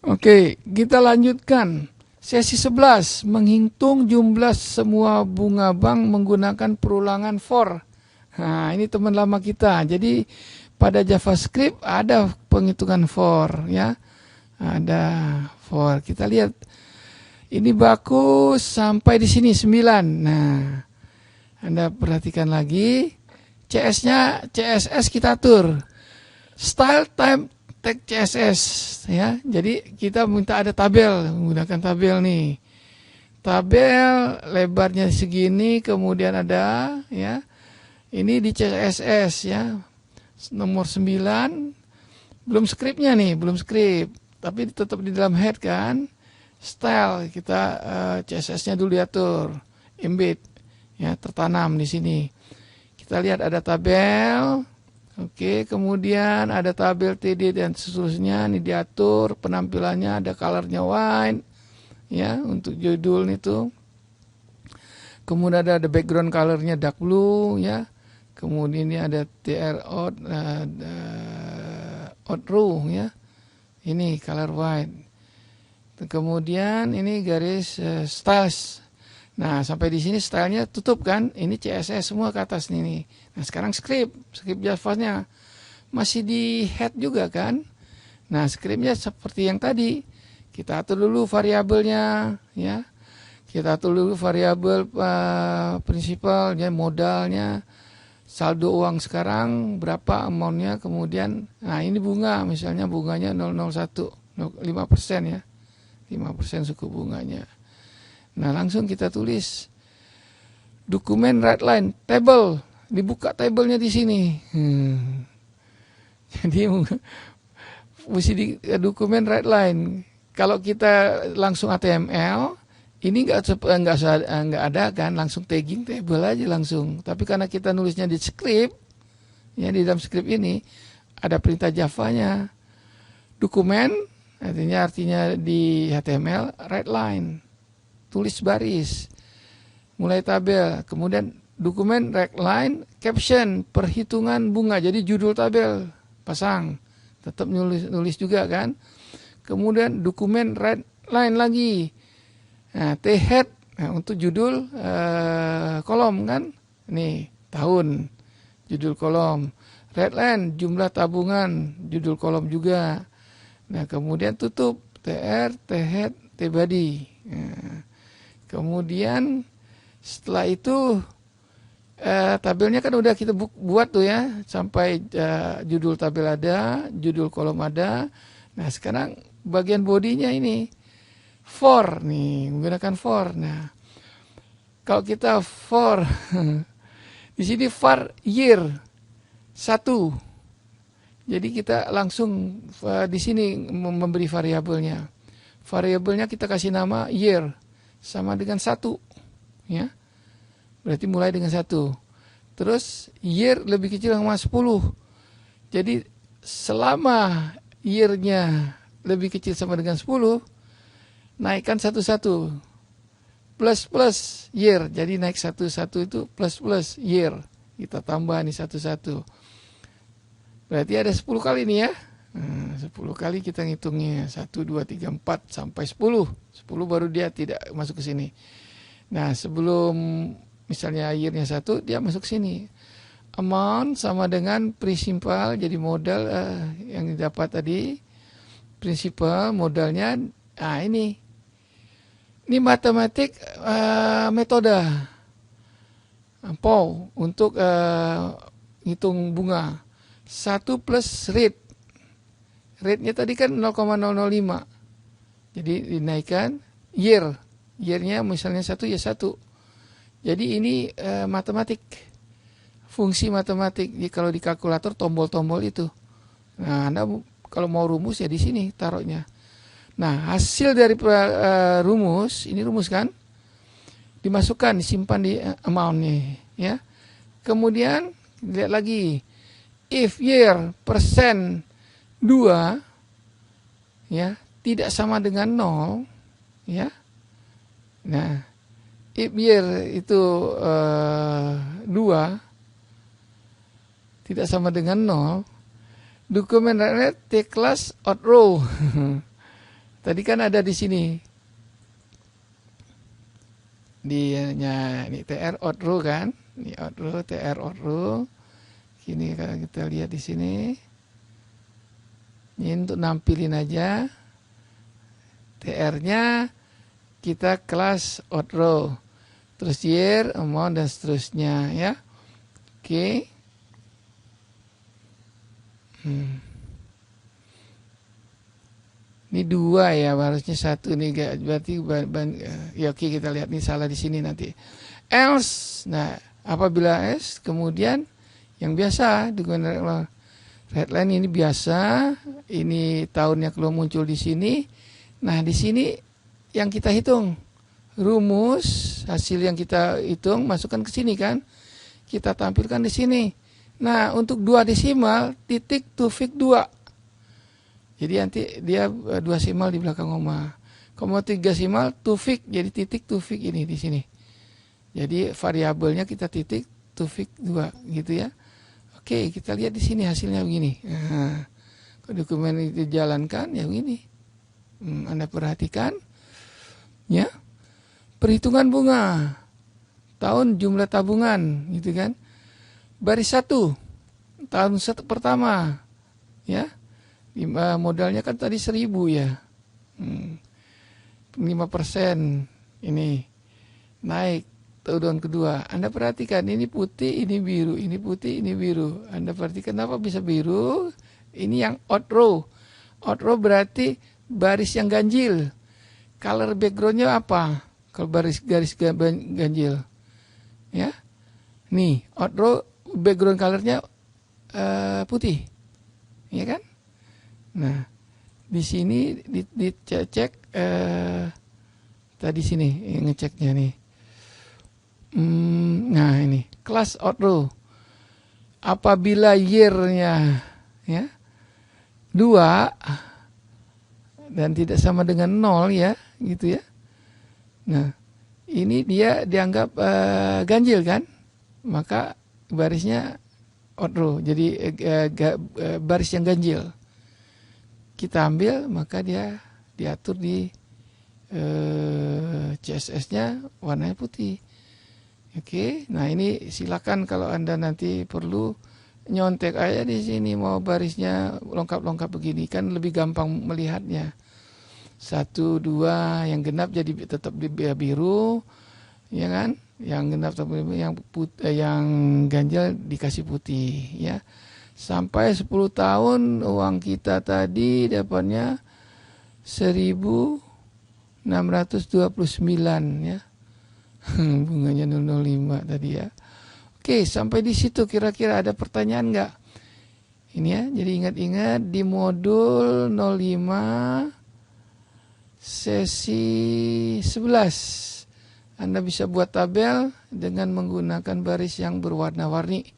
Oke, kita lanjutkan. Sesi 11, menghitung jumlah semua bunga bank menggunakan perulangan for. Nah, ini teman lama kita. Jadi pada JavaScript ada penghitungan for, ya. Ada for. Kita lihat. Ini bagus sampai di sini 9. Nah, Anda perhatikan lagi. CSS kita atur. Style type tag CSS, ya. Jadi kita minta ada tabel, menggunakan tabel nih. Tabel lebarnya segini, kemudian ada, ya. Ini di CSS, ya. Nomor 9. Belum skripnya nih, belum skrip. Tapi tetap di dalam head kan. Style kita CSS-nya dulu diatur. Embed, ya, tertanam di sini. Kita lihat ada tabel. Oke, kemudian ada tabel TD dan seterusnya, ini diatur penampilannya, ada colornya white, ya, untuk judul itu. Kemudian ada background colornya dark blue, ya. Kemudian ini ada tr out row, ya. Ini color white. Kemudian ini garis styles. Nah, sampai di sini stylenya tutup kan? Ini CSS semua ke atas nih. Nah, sekarang script Java-nya masih di head juga kan? Nah, scriptnya seperti yang tadi. Kita atur dulu variabelnya, ya. Kita atur dulu variabel prinsipal, ya, modalnya, saldo uang sekarang berapa amountnya, kemudian, nah ini bunga, misalnya bunganya 001, 5% ya, 5% suku bunganya. Nah, langsung kita tulis dokumen write-line table, dibuka tabelnya di sini. Jadi mesti di dokumen write-line. Kalau kita langsung HTML, ini nggak ada kan, langsung tagging table aja langsung. Tapi karena kita nulisnya di script, ya, di dalam script ini ada perintah Java-nya. Dokumen artinya di HTML write-line. Tulis baris, mulai tabel, kemudian dokumen write-line caption perhitungan bunga, jadi judul tabel pasang, tetap nulis juga kan. Kemudian dokumen write-line lagi, nah T-head, nah, untuk judul kolom kan, nih tahun, judul kolom, write-line jumlah tabungan, judul kolom juga. Nah, kemudian tutup TR, T-head, T-body. Nah, kemudian setelah itu tabelnya kan udah kita buat tuh ya, sampai judul tabel ada, judul kolom ada. Nah, sekarang bagian bodinya ini for nih, menggunakan for. Nah, kalau kita for di sini var year 1. Jadi kita langsung di sini memberi variabelnya. Variabelnya kita kasih nama year sama dengan 1, ya. Berarti mulai dengan 1. Terus year lebih kecil sama 10. Jadi selama year-nya lebih kecil sama dengan 10, naikkan 1 plus year. Jadi naik 1 itu plus year. Kita tambah nih 1. Berarti ada 10 kali nih ya. 10 kali kita ngitungnya. 1, 2, 3, 4 sampai 10. 10 baru dia tidak masuk ke sini. Nah, sebelum misalnya year-nya 1, dia masuk ke sini. Amount sama dengan prinsipal, jadi modal yang didapat tadi. Prinsipal, modalnya, nah ini. Ini matematik metode. POW untuk ngitung bunga. 1 plus rate. Rate-nya tadi kan 0,005. Jadi dinaikkan year. Year-nya misalnya 1 ya 1. Jadi ini matematik. Fungsi matematik. Jadi kalau di kalkulator tombol-tombol itu. Nah, Anda kalau mau rumus ya di sini taruhnya. Nah, hasil dari rumus, ini rumus kan? Dimasukkan, disimpan di amount nih, ya. Kemudian lihat lagi. If year persen 2, ya, tidak sama dengan 0, ya. Nah, if year itu 2 tidak sama dengan 0, dokumen T class out row. Tadi kan ada di sini. Ini TR out row kan? Ini out row, TR out row. Ini kalau kita lihat di sini. Ini untuk nampilin aja. TR-nya kita kelas out row. Terus year, amount, dan seterusnya ya. Oke. Ini 2 ya, harusnya 1 nih, berarti ya oke, kita lihat nih salah di sini nanti. Else, nah apabila else, kemudian yang biasa dokumen redline ini biasa, ini tahunnya kalau muncul di sini. Nah di sini yang kita hitung rumus hasil yang kita hitung masukkan ke sini kan, kita tampilkan di sini. Nah untuk 2 desimal titik to fix 2. Jadi nanti dia 2 desimal di belakang koma. 3 desimal to fix, jadi titik to fix ini di sini. Jadi variabelnya kita titik to fix 2 gitu ya. Oke, kita lihat di sini hasilnya begini. Nah, kalau dokumen itu dijalankan ya begini. Anda perhatikan ya. Perhitungan bunga. Tahun jumlah tabungan gitu kan. Baris 1. Tahun pertama ya. Modalnya kan tadi 1.000 ya. 5% ini naik tahun kedua. Anda perhatikan ini putih, ini biru, ini putih, ini biru. Anda perhatikan kenapa bisa biru? Ini yang odd row. Odd row berarti baris yang ganjil. Color backgroundnya apa? Kalau garis ganjil. Ya. Nih, odd row background colornya putih. Ya kan? Nah, di sini dicek tadi sini ngeceknya nih. Nah ini kelas out row. Apabila year-nya ya 2 dan tidak sama dengan 0 ya, gitu ya. Nah, ini dia dianggap ganjil kan? Maka barisnya out row. Jadi baris yang ganjil. Kita ambil, maka dia diatur di CSS-nya warnanya putih. Oke, nah ini silakan kalau Anda nanti perlu nyontek aja di sini, mau barisnya lengkap-lengkap begini kan lebih gampang melihatnya. 1, 2 yang genap jadi tetap biru, ya kan? Yang genap tetap biru, yang ganjil dikasih putih, ya. Sampai 10 tahun uang kita tadi dapatnya 1.629 ya. Bunganya 005 tadi ya. Oke, sampai di situ kira-kira ada pertanyaan enggak? Ini ya, jadi ingat-ingat di modul 05 sesi 11 Anda bisa buat tabel dengan menggunakan baris yang berwarna-warni.